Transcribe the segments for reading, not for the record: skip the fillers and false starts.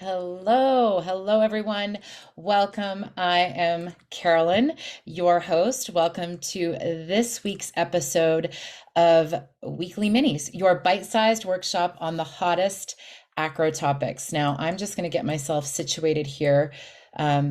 Hello, everyone. Welcome. I am Carolyn, your host. Welcome to this week's episode of Weekly Minis, your bite-sized workshop on the hottest acro topics. Now, I'm just going to get myself situated here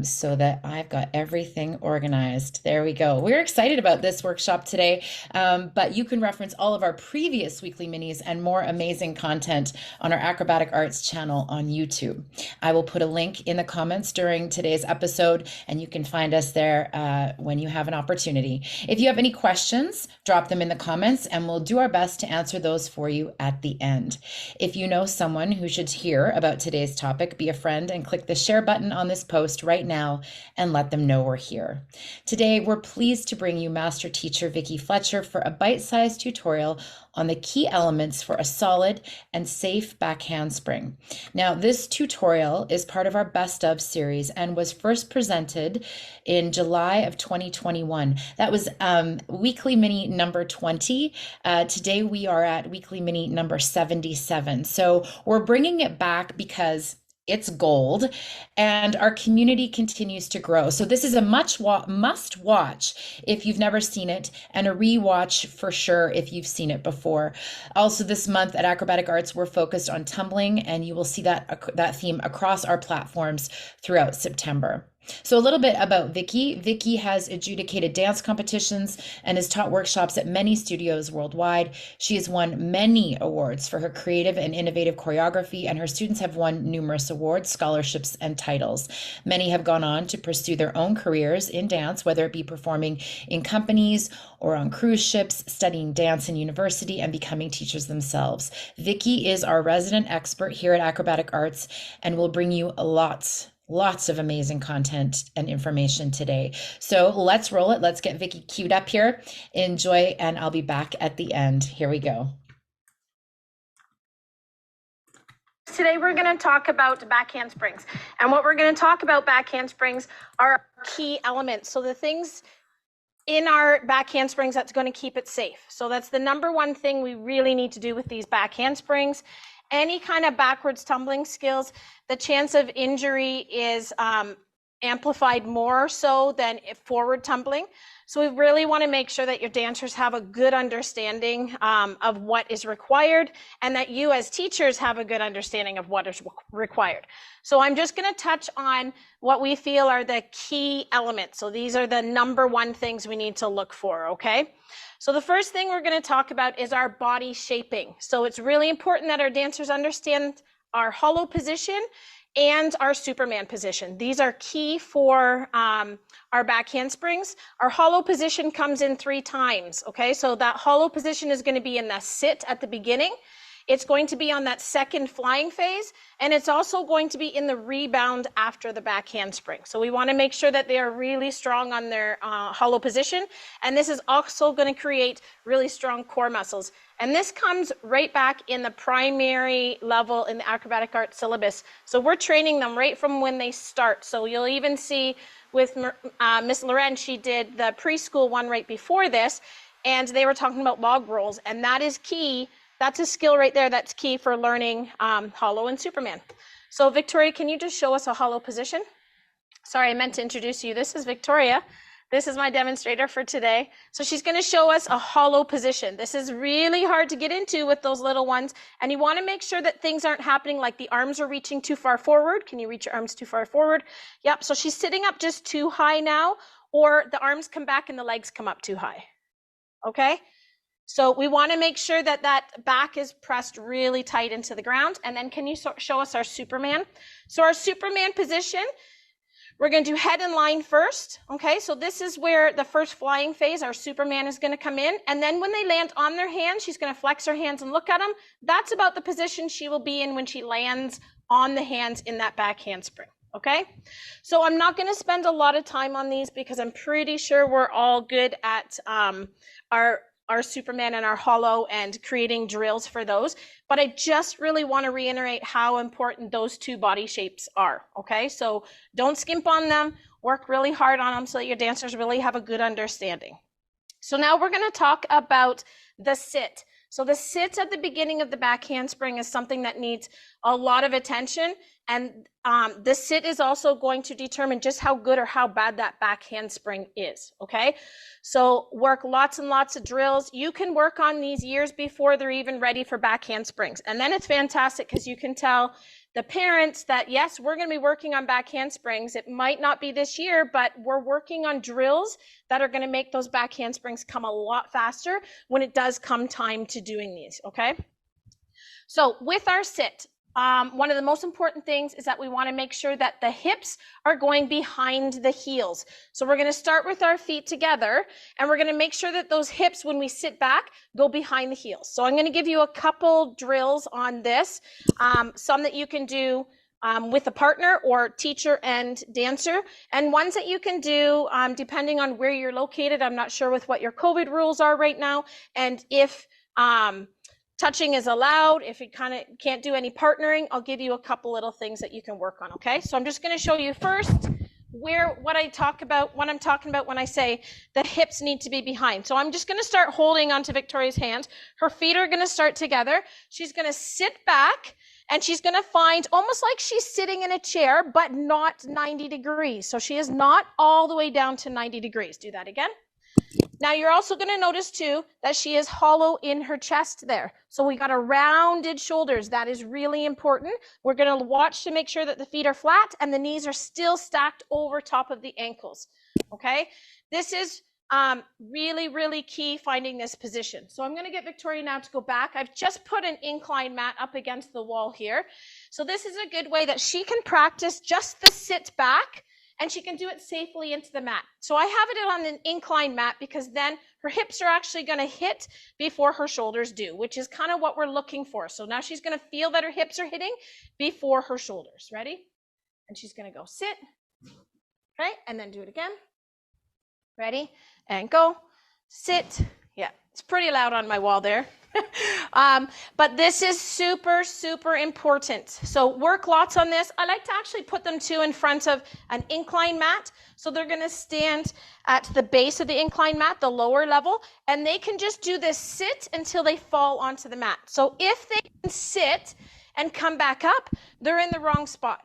so that I've got everything organized. There we go. We're excited about this workshop today, but you can reference all of our previous weekly minis and more amazing content on our Acrobatic Arts channel on YouTube. I will put a link in the comments during today's episode, and you can find us there when you have an opportunity. If you have any questions, drop them in the comments, and we'll do our best to answer those for you at the end. If you know someone who should hear about today's topic, be a friend and click the share button on this post right now and let them know we're here. Today, we're pleased to bring you Master Teacher Vicki Fletcher for a bite-sized tutorial on the key elements for a solid and safe back handspring. Now, this tutorial is part of our Best Of series and was first presented in July of 2021. That was Weekly Mini number 20. Today, we are at Weekly Mini number 77. So we're bringing it back because it's gold and our community continues to grow. So this is a must watch if you've never seen it, and a rewatch for sure if you've seen it before. Also, this month at Acrobatic Arts, we're focused on tumbling, and you will see that theme across our platforms throughout September. So a little bit about Vicki. Vicki has adjudicated dance competitions and has taught workshops at many studios worldwide. She has won many awards for her creative and innovative choreography, and her students have won numerous awards, scholarships, and titles. Many have gone on to pursue their own careers in dance, whether it be performing in companies or on cruise ships, studying dance in university, and becoming teachers themselves. Vicki is our resident expert here at Acrobatic Arts and will bring you lots of amazing content and information today. So let's roll it. Let's get Vicki queued up here. Enjoy, and I'll be back at the end. Here we go. Today we're going to talk about back handsprings. And what we're going to talk about back handsprings are key elements. So the things in our back handsprings that's going to keep it safe. So that's the number one thing we really need to do with these back handsprings. Any kind of backwards tumbling skills, the chance of injury is amplified more so than forward tumbling. So we really want to make sure that your dancers have a good understanding of what is required, and that you as teachers have a good understanding of what is required. So I'm just going to touch on what we feel are the key elements. So these are the number one things we need to look for, okay? So the first thing we're going to talk about is our body shaping. So it's really important that our dancers understand our hollow position and our Superman position. These are key for our back handsprings. Our hollow position comes in 3 times, okay? So that hollow position is going to be in the sit at the beginning. It's going to be on that second flying phase, and it's also going to be in the rebound after the back handspring. So we want to make sure that they are really strong on their hollow position, and this is also going to create really strong core muscles. And this comes right back in the primary level in the acrobatic arts syllabus. So we're training them right from when they start. So you'll even see with Miss Loren, she did the preschool one right before this, and they were talking about log rolls, and that is key. That's a skill right there that's key for learning hollow and Superman. So Victoria, can you just show us a hollow position? Sorry, I meant to introduce you. This is Victoria. This is my demonstrator for today. So she's going to show us a hollow position. This is really hard to get into with those little ones. And you want to make sure that things aren't happening like the arms are reaching too far forward. Can you reach your arms too far forward? Yep, so she's sitting up just too high now, or the arms come back and the legs come up too high. Okay? So we want to make sure that that back is pressed really tight into the ground. And then can you show us our Superman? So our Superman position, we're going to do head and line first. Okay, so this is where the first flying phase, our Superman is going to come in. And then when they land on their hands, she's going to flex her hands and look at them. That's about the position she will be in when she lands on the hands in that back handspring. Okay, so I'm not going to spend a lot of time on these because I'm pretty sure we're all good at our Superman and our hollow and creating drills for those. But I just really want to reiterate how important those 2 body shapes are. Okay, so don't skimp on them, work really hard on them so that your dancers really have a good understanding. So now we're going to talk about the sit. So the sit at the beginning of the back handspring is something that needs a lot of attention. And the sit is also going to determine just how good or how bad that back handspring is, okay? So work lots and lots of drills. You can work on these years before they're even ready for back handsprings. And then it's fantastic because you can tell the parents that, yes, we're going to be working on back handsprings. It might not be this year, but we're working on drills that are going to make those back handsprings come a lot faster when it does come time to doing these, okay? So with our sit, one of the most important things is that we want to make sure that the hips are going behind the heels. So we're going to start with our feet together, and we're going to make sure that those hips, when we sit back, go behind the heels. So I'm going to give you a couple drills on this, some that you can do with a partner or teacher and dancer, and ones that you can do depending on where you're located. I'm not sure with what your COVID rules are right now, and if touching is allowed. If you kind of can't do any partnering, I'll give you a couple little things that you can work on, okay? So I'm just going to show you first what I'm talking about when I say the hips need to be behind. So I'm just going to start holding onto Victoria's hands. Her feet are going to start together. She's going to sit back, and she's going to find almost like she's sitting in a chair, but not 90 degrees. So she is not all the way down to 90 degrees. Do that again. Now you're also going to notice too that she is hollow in her chest there. So we got a rounded shoulders. That is really important. We're going to watch to make sure that the feet are flat and the knees are still stacked over top of the ankles. Okay. This is really, really key, finding this position. So I'm going to get Victoria now to go back. I've just put an incline mat up against the wall here. So this is a good way that she can practice just the sit back, and she can do it safely into the mat. So I have it on an incline mat because then her hips are actually going to hit before her shoulders do, which is kind of what we're looking for. So now she's going to feel that her hips are hitting before her shoulders. Ready? And she's going to go sit, right? And then do it again. Ready? And go, sit. Yeah, it's pretty loud on my wall there. But this is super, super important. So work lots on this. I like to actually put them too in front of an incline mat. So they're going to stand at the base of the incline mat, the lower level, and they can just do this sit until they fall onto the mat. So if they can sit and come back up, they're in the wrong spot.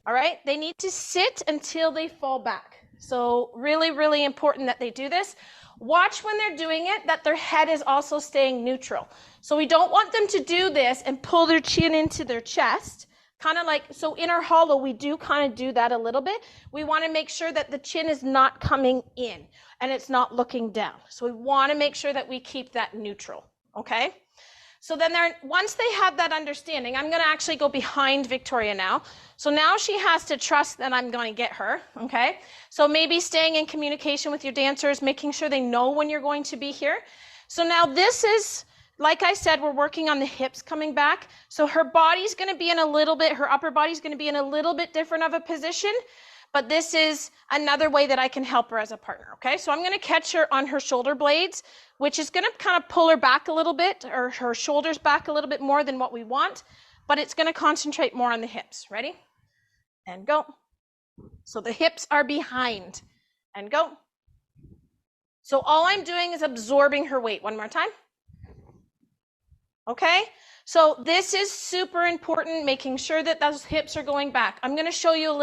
All right. They need to sit until they fall back. So really, really important that they do this. Watch when they're doing it that their head is also staying neutral. So we don't want them to do this and pull their chin into their chest. Kind of like, so in our hollow, we do kind of do that a little bit. We want to make sure that the chin is not coming in and it's not looking down. So we want to make sure that we keep that neutral, okay? So then once they have that understanding, I'm going to actually go behind Victoria now. So now she has to trust that I'm going to get her, okay? So maybe staying in communication with your dancers, making sure they know when you're going to be here. So now this is, like I said, we're working on the hips coming back. So her body's going to be in a little bit, her upper body's going to be in a little bit different of a position. But this is another way that I can help her as a partner, okay? So I'm going to catch her on her shoulder blades, which is going to kind of pull her back a little bit, or her shoulders back a little bit more than what we want, but it's going to concentrate more on the hips. Ready? And go. So the hips are behind. And go. So all I'm doing is absorbing her weight. One more time. Okay? So this is super important, making sure that those hips are going back. I'm going to show you in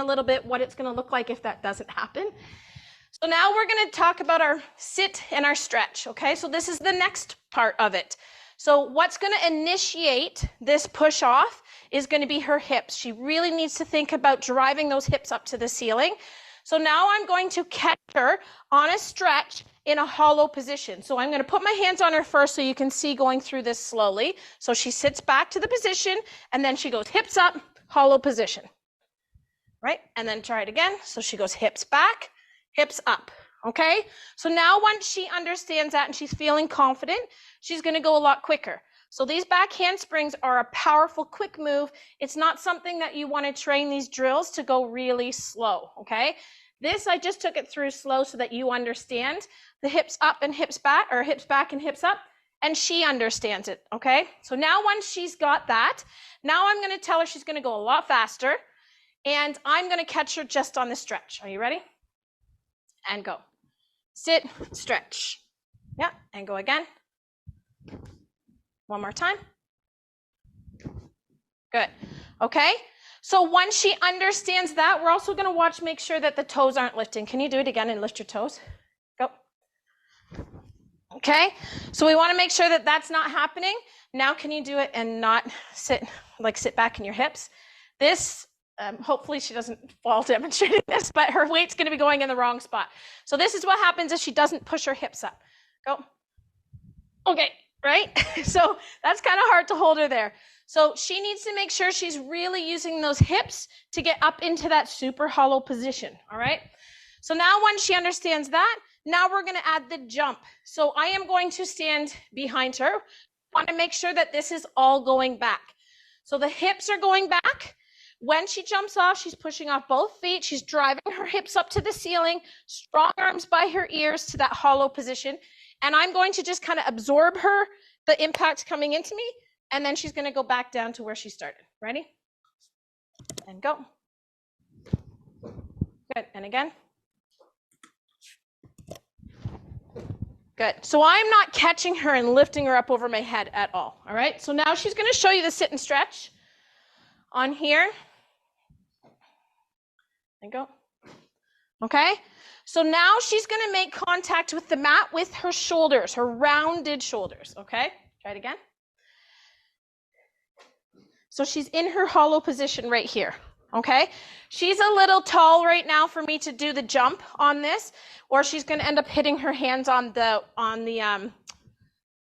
a little bit what it's going to look like if that doesn't happen. So now we're going to talk about our sit and our stretch, okay? So this is the next part of it. So what's going to initiate this push off is going to be her hips. She really needs to think about driving those hips up to the ceiling. So now I'm going to catch her on a stretch in a hollow position. So I'm going to put my hands on her first so you can see going through this slowly. So she sits back to the position and then she goes hips up, hollow position, right? And then try it again. So she goes hips back, hips up, okay? So now once she understands that and she's feeling confident, she's going to go a lot quicker. So these back handsprings are a powerful, quick move. It's not something that you want to train these drills to go really slow, okay? This, I just took it through slow so that you understand the hips up and hips back, or hips back and hips up, and she understands it, okay? So now once she's got that, now I'm going to tell her she's going to go a lot faster, and I'm going to catch her just on the stretch. Are you ready? And go. Sit, stretch. Yeah, and go again. One more time. Good. Okay. So once she understands that, we're also going to make sure that the toes aren't lifting. Can you do it again and lift your toes? Go. Okay. So we want to make sure that that's not happening. Now can you do it and not sit back in your hips? This, hopefully she doesn't fall demonstrating this, but her weight's going to be going in the wrong spot. So this is what happens if she doesn't push her hips up. Go. Okay. Right? So that's kind of hard to hold her there. So she needs to make sure she's really using those hips to get up into that super hollow position, all right? So now once she understands that, now we're gonna add the jump. So I am going to stand behind her. I want to make sure that this is all going back. So the hips are going back. When she jumps off, she's pushing off both feet. She's driving her hips up to the ceiling, strong arms by her ears to that hollow position. And I'm going to just kind of absorb the impact coming into me. And then she's going to go back down to where she started. Ready? And go. Good. And again. Good. So I'm not catching her and lifting her up over my head at all. All right. So now she's going to show you the sit and stretch on here. And go. Okay. So now she's going to make contact with the mat with her shoulders, her rounded shoulders. Okay. Try it again. So she's in her hollow position right here, okay? She's a little tall right now for me to do the jump on this, or she's going to end up hitting her hands on the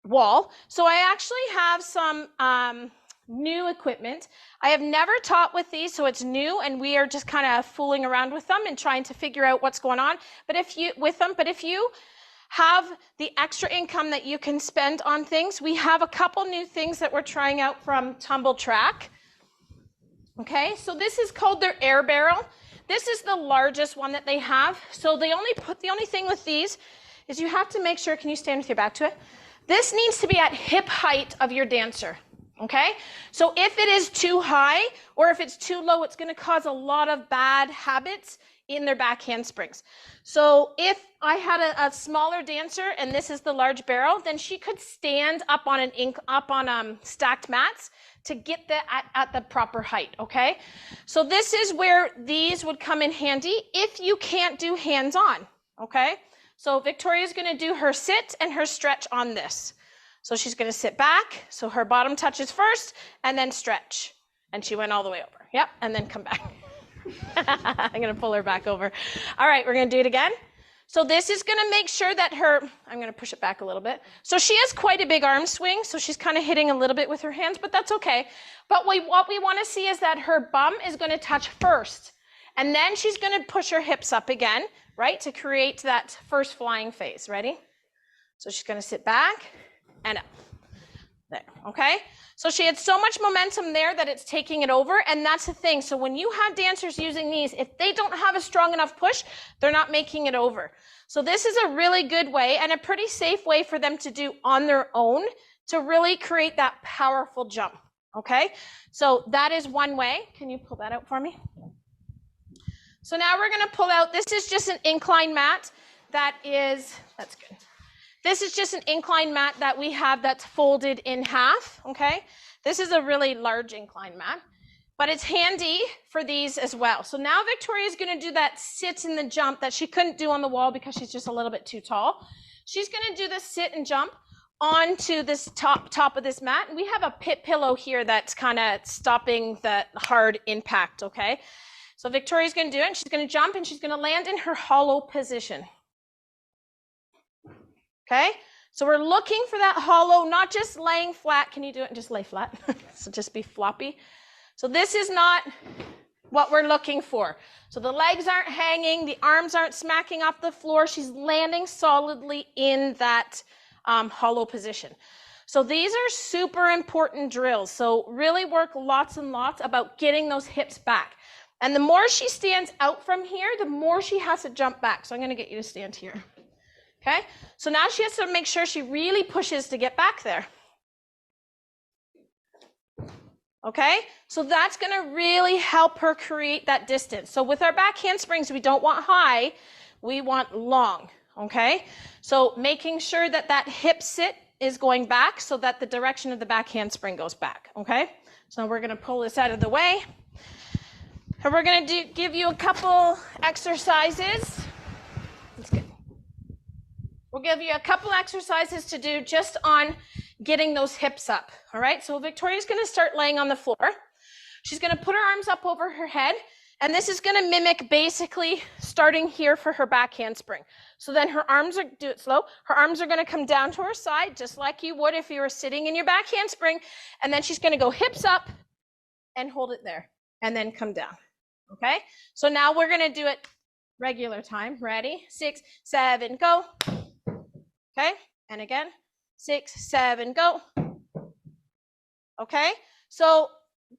wall. So I actually have some new equipment. I have never taught with these, so it's new, and we are just kind of fooling around with them and trying to figure out what's going on. But if you have the extra income that you can spend on things, we have a couple new things that we're trying out from Tumble Track. Okay, so this is called their air barrel. This is the largest one that they have. So the only thing with these is you have to make sure, can you stand with your back to it? This needs to be at hip height of your dancer. Okay, so if it is too high or if it's too low, it's going to cause a lot of bad habits in their back handsprings. So if I had a smaller dancer and this is the large barrel, then she could stand up on stacked mats to get at the proper height. Okay, so this is where these would come in handy if you can't do hands-on. Okay, so Victoria's going to do her sit and her stretch on this. So she's going to sit back, so her bottom touches first, and then stretch. And she went all the way over. Yep, and then come back. I'm going to pull her back over. All right, we're going to do it again. So this is going to make sure that I'm going to push it back a little bit. So she has quite a big arm swing, so she's kind of hitting a little bit with her hands, but that's okay. But what we want to see is that her bum is going to touch first, and then she's going to push her hips up again, right, to create that first flying phase. Ready? So she's going to sit back and up. There, okay? So she had so much momentum there that it's taking it over, and that's the thing. So when you have dancers using these, if they don't have a strong enough push, they're not making it over. So this is a really good way and a pretty safe way for them to do on their own to really create that powerful jump, okay? So that is one way. Can you pull that out for me? So now we're gonna pull out, this is just an incline mat that's good. This is just an incline mat that we have that's folded in half, okay? This is a really large incline mat, but it's handy for these as well. So now Victoria's gonna do that sit and the jump that she couldn't do on the wall because she's just a little bit too tall. She's gonna do the sit and jump onto this top of this mat. And we have a pit pillow here that's kind of stopping the hard impact, okay? So Victoria's gonna do it, and she's gonna jump, and she's gonna land in her hollow position. Okay, so we're looking for that hollow, not just laying flat. Can you do it and just lay flat? So just be floppy. So this is not what we're looking for. So the legs aren't hanging, the arms aren't smacking off the floor. She's landing solidly in that hollow position. So these are super important drills. So really work lots and lots about getting those hips back. And the more she stands out from here, the more she has to jump back. So I'm going to get you to stand here. Okay, so now she has to make sure she really pushes to get back there. Okay, so that's going to really help her create that distance. So with our back handsprings, we don't want high, we want long. Okay, so making sure that that hip sit is going back so that the direction of the back handspring goes back, okay? So we're gonna pull this out of the way. And we're gonna give you a couple exercises. That's good. We'll give you a couple exercises to do just on getting those hips up, all right? So Victoria's gonna start laying on the floor. She's gonna put her arms up over her head, and this is gonna mimic basically starting here for her back handspring. So then her arms are, do it slow, her arms are gonna come down to her side, just like you would if you were sitting in your back handspring, and then she's gonna go hips up and hold it there, and then come down, okay? So now we're gonna do it regular time. Ready? 6, 7, go. Okay, and again, 6, 7, go. Okay, so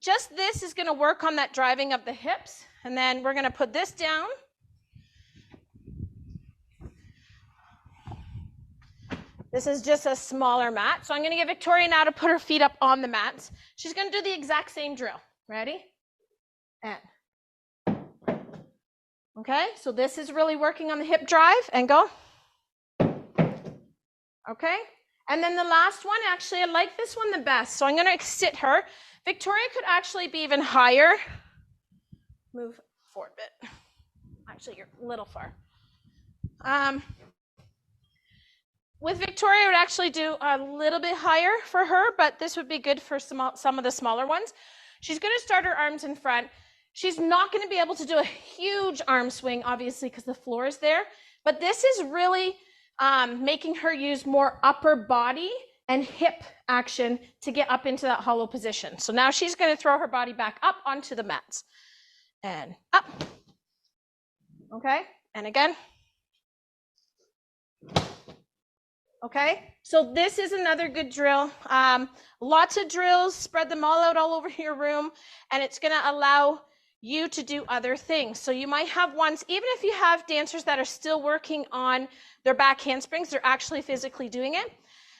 just this is gonna work on that driving of the hips, and then we're gonna put this down. This is just a smaller mat. So I'm gonna get Victoria now to put her feet up on the mats. She's gonna do the exact same drill. Ready? And. Okay, so this is really working on the hip drive, and go. Okay, and then the last one, actually I like this one the best, so I'm gonna sit her. Victoria could actually be even higher. Move forward a bit. Actually, you're a little far. With Victoria, I would actually do a little bit higher for her, but this would be good for some of the smaller ones. She's gonna start her arms in front. She's not gonna be able to do a huge arm swing, obviously, because the floor is there, but this is really making her use more upper body and hip action to get up into that hollow position. So now she's going to throw her body back up onto the mats and up. Okay, and again. Okay, so this is another good drill. Lots of drills, spread them all out all over your room, and it's going to allow you to do other things. So you might have ones, even if you have dancers that are still working on their back handsprings, they're actually physically doing it.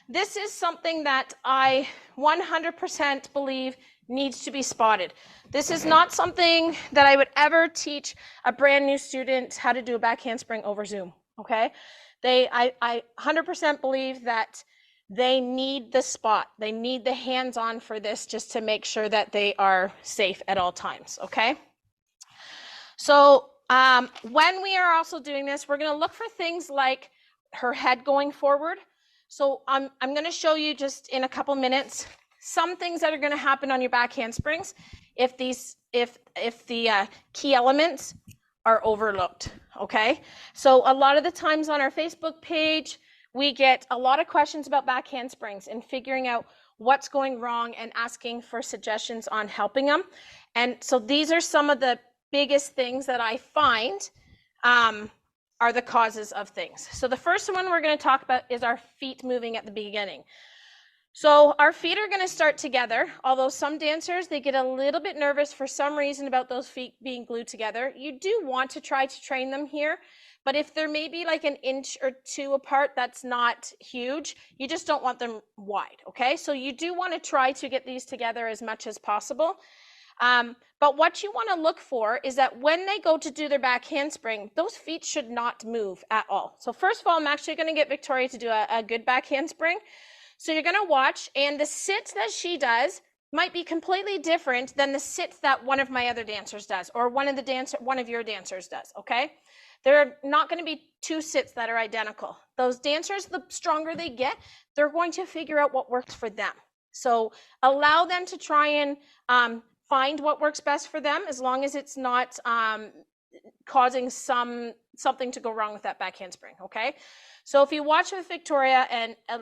This is something that I 100% believe needs to be spotted. This is not something that I would ever teach a brand new student how to do a back handspring over Zoom, okay? I 100% believe that they need the spot. They need the hands-on for this just to make sure that they are safe at all times, okay? So when we are also doing this, we're gonna look for things like her head going forward. So I'm gonna show you just in a couple minutes some things that are gonna happen on your back handsprings if the key elements are overlooked, okay? So a lot of the times on our Facebook page, we get a lot of questions about back handsprings and figuring out what's going wrong and asking for suggestions on helping them. And so these are some of the biggest things that I find are the causes of things. So the first one we're going to talk about is our feet moving at the beginning. So our feet are going to start together, although some dancers, they get a little bit nervous for some reason about those feet being glued together. You do want to try to train them here, but if they're maybe like an inch or two apart, that's not huge. You just don't want them wide, okay? So you do want to try to get these together as much as possible. But what you want to look for is that when they go to do their back handspring, those feet should not move at all. So first of all, I'm actually going to get Victoria to do a good back handspring. So you're going to watch, and the sit that she does might be completely different than the sit that one of my other dancers does, or one of your dancers does, okay? There are not going to be two sits that are identical. Those dancers, the stronger they get, they're going to figure out what works for them. So allow them to try and find what works best for them, as long as it's not causing something to go wrong with that back handspring, okay? So if you watch with Victoria, and a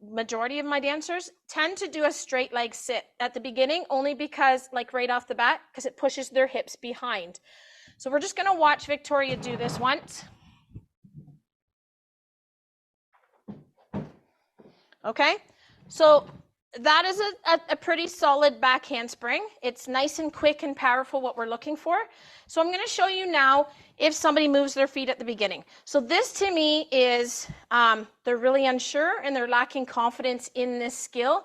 majority of my dancers tend to do a straight leg sit at the beginning, only because, like right off the bat, because it pushes their hips behind. So we're just gonna watch Victoria do this once. Okay, so that is a pretty solid back handspring. It's nice and quick and powerful, what we're looking for. So I'm going to show you now if somebody moves their feet at the beginning. So this to me is, they're really unsure and they're lacking confidence in this skill.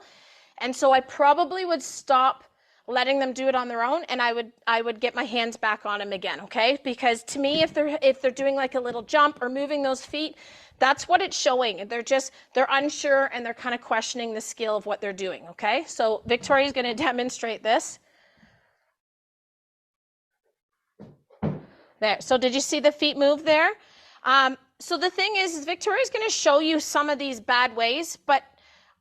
And so I probably would stop letting them do it on their own, and I would get my hands back on them again, okay? Because to me, if they're doing like a little jump or moving those feet, that's what it's showing. They're unsure and they're kind of questioning the skill of what they're doing, okay? So Victoria's going to demonstrate this. There. So did you see the feet move there? So the thing is Victoria's going to show you some of these bad ways, but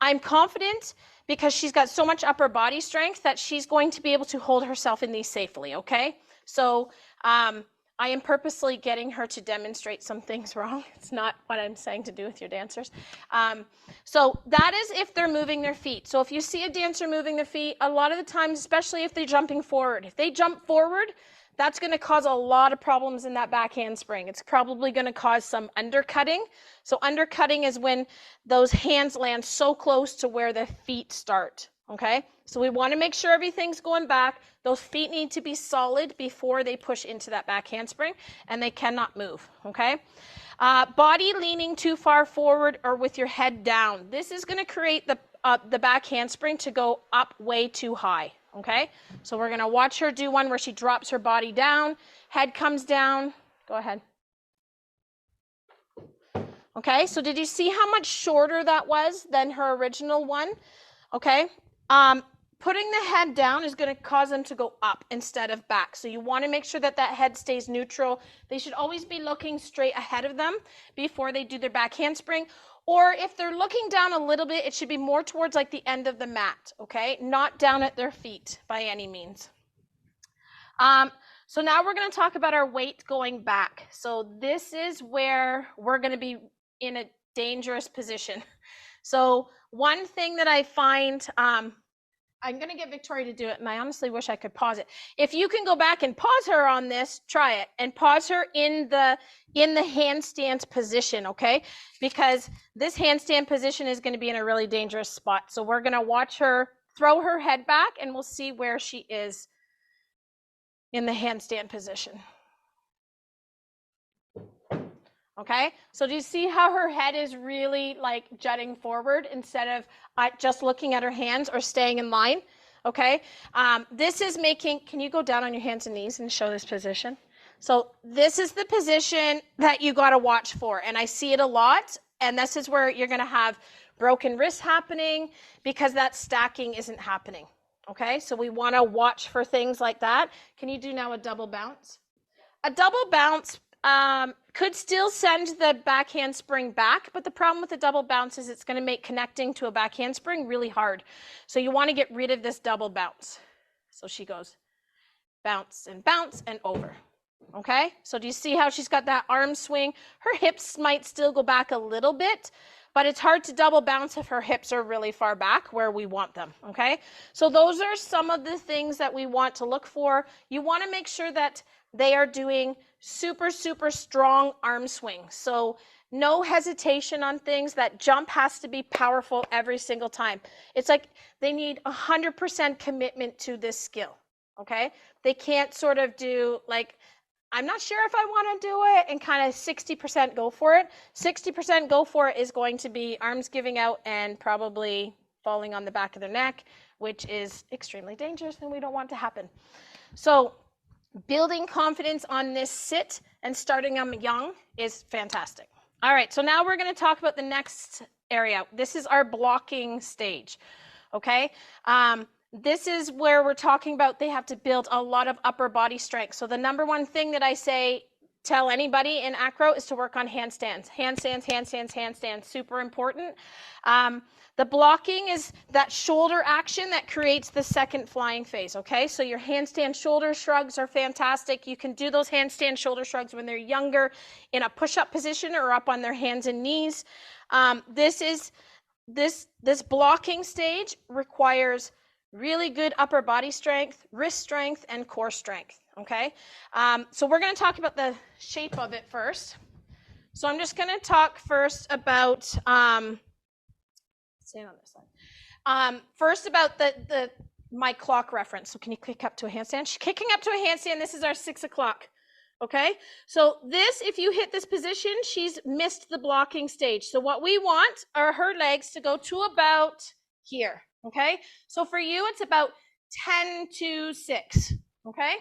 I'm confident because she's got so much upper body strength that she's going to be able to hold herself in these safely, okay? So I am purposely getting her to demonstrate some things wrong. It's not what I'm saying to do with your dancers. So that is if they're moving their feet. So if you see a dancer moving their feet, a lot of the times, especially if they're jumping forward, if they jump forward, that's going to cause a lot of problems in that back handspring. It's probably going to cause some undercutting. So undercutting is when those hands land so close to where the feet start, okay? So we want to make sure everything's going back. Those feet need to be solid before they push into that back handspring, and they cannot move, okay? Body leaning too far forward or with your head down. This is going to create the back handspring to go up way too high. Okay, so we're going to watch her do one where she drops her body down, head comes down. Go ahead. Okay, so did you see how much shorter that was than her original one? Okay, putting the head down is going to cause them to go up instead of back. So you want to make sure that that head stays neutral. They should always be looking straight ahead of them before they do their back handspring. Or if they're looking down a little bit, it should be more towards like the end of the mat, okay? Not down at their feet by any means. So now we're going to talk about our weight going back. So this is where we're going to be in a dangerous position. So one thing that I find, I'm going to get Victoria to do it, and I honestly wish I could pause it. If you can go back and pause her on this, try it, and pause her in the handstand position, okay? Because this handstand position is going to be in a really dangerous spot. So we're going to watch her throw her head back, and we'll see where she is in the handstand position. Okay, so do you see how her head is really like jutting forward instead of just looking at her hands or staying in line? Okay, this is making, can you go down on your hands and knees and show this position? So this is the position that you got to watch for, and I see it a lot, and this is where you're going to have broken wrists happening because that stacking isn't happening. Okay, so we want to watch for things like that. Can you do now a double bounce? A double bounce could still send the back handspring back, but the problem with the double bounce is it's going to make connecting to a back handspring really hard. So you want to get rid of this double bounce. So she goes bounce and over. Okay, so do you see how she's got that arm swing? Her hips might still go back a little bit, but it's hard to double bounce if her hips are really far back where we want them, okay? So those are some of the things that we want to look for. You want to make sure that they are doing super, super strong arm swing. So no hesitation on things. That jump has to be powerful every single time. It's like they need 100% commitment to this skill, okay? They can't sort of do like, I'm not sure if I want to do it and kind of 60% go for it. 60% go for it is going to be arms giving out and probably falling on the back of their neck, which is extremely dangerous and we don't want to happen. So building confidence on this sit and starting them young is fantastic. All right, so now we're going to talk about the next area. This is our blocking stage, okay? This is where we're talking about they have to build a lot of upper body strength. So the number one thing that I say, tell anybody in acro is to work on handstands. Handstands, handstands, handstands, super important. The blocking is that shoulder action that creates the second flying phase, okay? So your handstand shoulder shrugs are fantastic. You can do those handstand shoulder shrugs when they're younger in a push-up position or up on their hands and knees. This blocking stage requires really good upper body strength, wrist strength, and core strength, okay? So we're going to talk about the shape of it first. So I'm just going to talk first about, stand on this side. First about my clock reference. So can you click up to a handstand? She's kicking up to a handstand. This is our 6 o'clock, okay? So this, if you hit this position, she's missed the blocking stage. So what we want are her legs to go to about here. Okay, so for you, it's about 10 to 6, okay?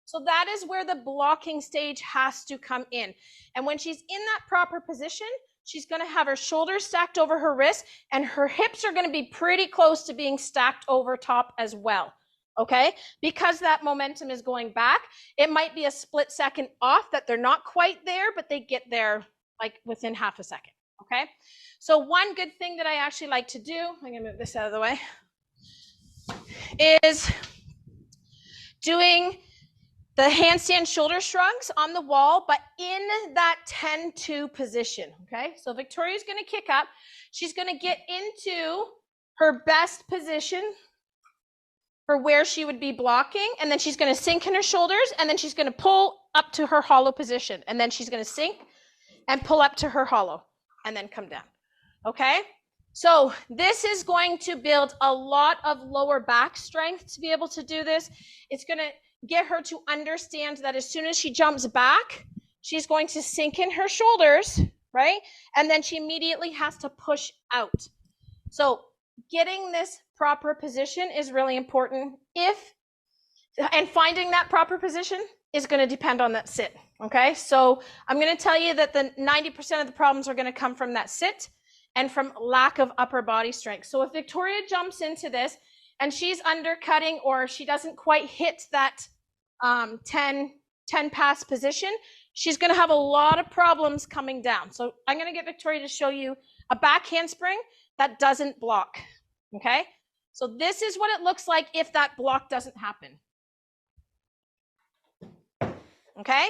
So that is where the blocking stage has to come in. And when she's in that proper position, she's going to have her shoulders stacked over her wrists, and her hips are going to be pretty close to being stacked over top as well, okay? Because that momentum is going back, it might be a split second off that they're not quite there, but they get there like within half a second, okay? So one good thing that I actually like to do, I'm going to move this out of the way, is doing the handstand shoulder shrugs on the wall, but in that 10-2 position, okay? So Victoria's gonna kick up. She's gonna get into her best position for where she would be blocking, and then she's gonna sink in her shoulders, and then she's gonna pull up to her hollow position, and then she's gonna sink and pull up to her hollow, and then come down, okay? So this is going to build a lot of lower back strength to be able to do this. It's gonna get her to understand that as soon as she jumps back, she's going to sink in her shoulders, right? And then she immediately has to push out. So getting this proper position is really important. And finding that proper position is going to depend on that sit, okay? So I'm going to tell you that the 90% of the problems are going to come from that sit and from lack of upper body strength. So if Victoria jumps into this and she's undercutting, or she doesn't quite hit that 10 pass position, she's going to have a lot of problems coming down. So I'm going to get Victoria to show you a back handspring that doesn't block, okay? So this is what it looks like if that block doesn't happen, okay?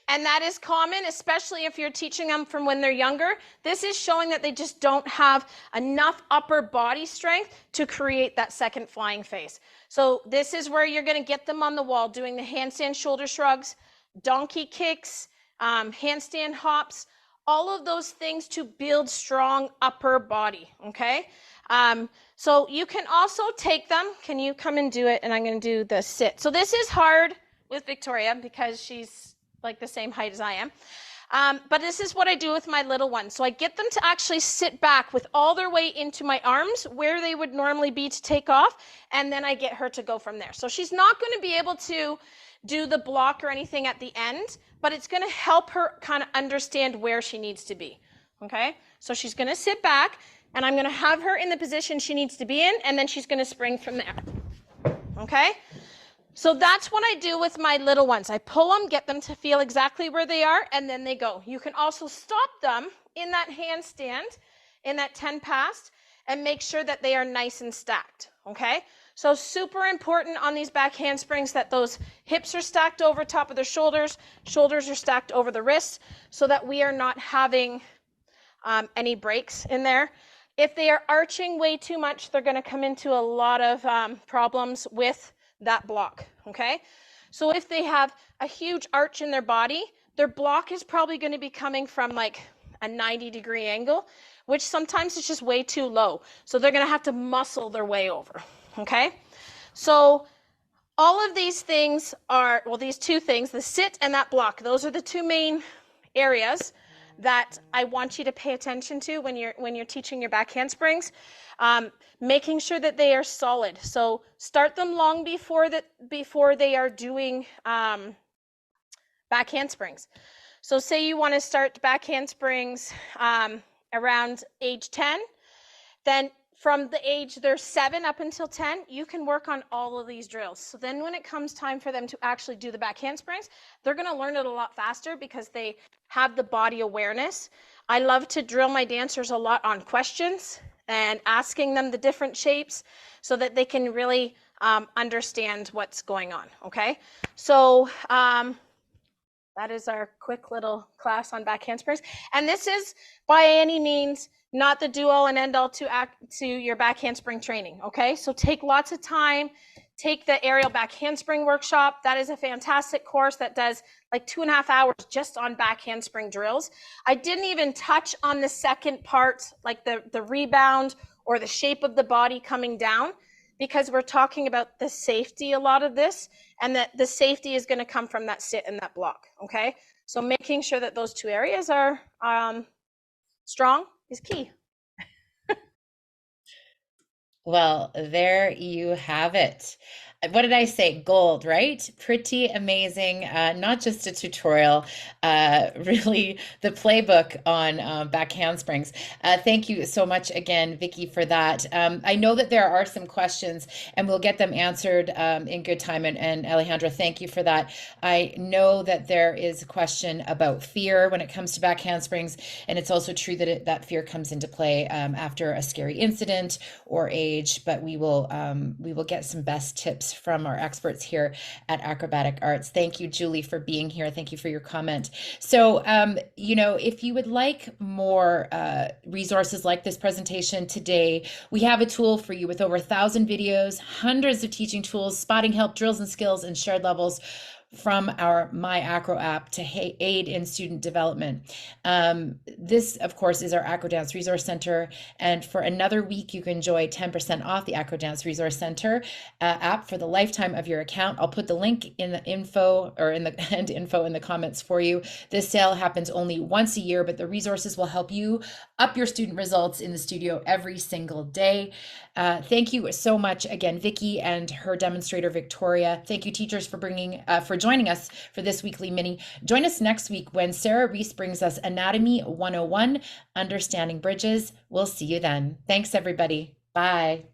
And that is common, especially if you're teaching them from when they're younger. This is showing that they just don't have enough upper body strength to create that second flying face. So this is where you're going to get them on the wall doing the handstand shoulder shrugs, donkey kicks, handstand hops, all of those things to build strong upper body, okay? So you can also take them. Can you come and do it? And I'm going to do the sit. So this is hard with Victoria because she's like the same height as I am. But this is what I do with my little ones. So I get them to actually sit back with all their weight into my arms where they would normally be to take off. And then I get her to go from there. So she's not going to be able to do the block or anything at the end, but it's going to help her kind of understand where she needs to be. Okay. So she's going to sit back, and I'm going to have her in the position she needs to be in. And then she's going to spring from there. Okay. So that's what I do with my little ones. I pull them, get them to feel exactly where they are, and then they go. You can also stop them in that handstand, in that 10 pass, and make sure that they are nice and stacked, okay? So super important on these back handsprings that those hips are stacked over top of the shoulders, shoulders are stacked over the wrists, so that we are not having any breaks in there. If they are arching way too much, they're gonna come into a lot of problems with that block, okay? So if they have a huge arch in their body, their block is probably going to be coming from like a 90-degree angle, which sometimes is just way too low. So they're going to have to muscle their way over, okay? So all of these things are, well, these two things, the sit and that block, those are the two main areas that I want you to pay attention to when you're teaching your back handsprings. Making sure that they are solid. So start them long before they are doing back handsprings. So say you want to start back handsprings around age 10, then from the age they're 7 up until 10, you can work on all of these drills. So then when it comes time for them to actually do the back handsprings, they're going to learn it a lot faster because they have the body awareness. I love to drill my dancers a lot on questions and asking them the different shapes so that they can really understand what's going on, okay? So that is our quick little class on back handsprings. And this is by any means not the do-all and end-all to your back handspring training, okay? So take lots of time, take the aerial back handspring workshop. That is a fantastic course that does like 2.5 hours just on back handspring drills. I didn't even touch on the second part, like the rebound or the shape of the body coming down, because we're talking about the safety a lot of this, and that the safety is going to come from that sit and that block, okay? So making sure that those two areas are strong is key. Well, there you have it. What did I say? Gold, right? Pretty amazing. Not just a tutorial, really the playbook on back handsprings. Thank you so much again, Vicki, for that. I know that there are some questions and we'll get them answered in good time. And Alejandra, thank you for that. I know that there is a question about fear when it comes to back handsprings, and it's also true that that fear comes into play after a scary incident or age. But we will get some best tips from our experts here at Acrobatic Arts. Thank you, Julie, for being here. Thank you for your comment. So, if you would like more resources like this presentation today, we have a tool for you with over 1,000 videos, hundreds of teaching tools, spotting help, drills and skills, and shared levels from our My Acro app to aid in student development. This, of course, is our Acro Dance Resource Center. And for another week, you can enjoy 10% off the Acro Dance Resource Center app for the lifetime of your account. I'll put the link in the info or in the and info in the comments for you. This sale happens only once a year, but the resources will help you up your student results in the studio every single day. Thank you so much again, Vicki and her demonstrator, Victoria. Thank you, teachers, for joining us for this weekly mini. Join us next week when Sarah Reese brings us Anatomy 101, Understanding Bridges. We'll see you then. Thanks, everybody. Bye.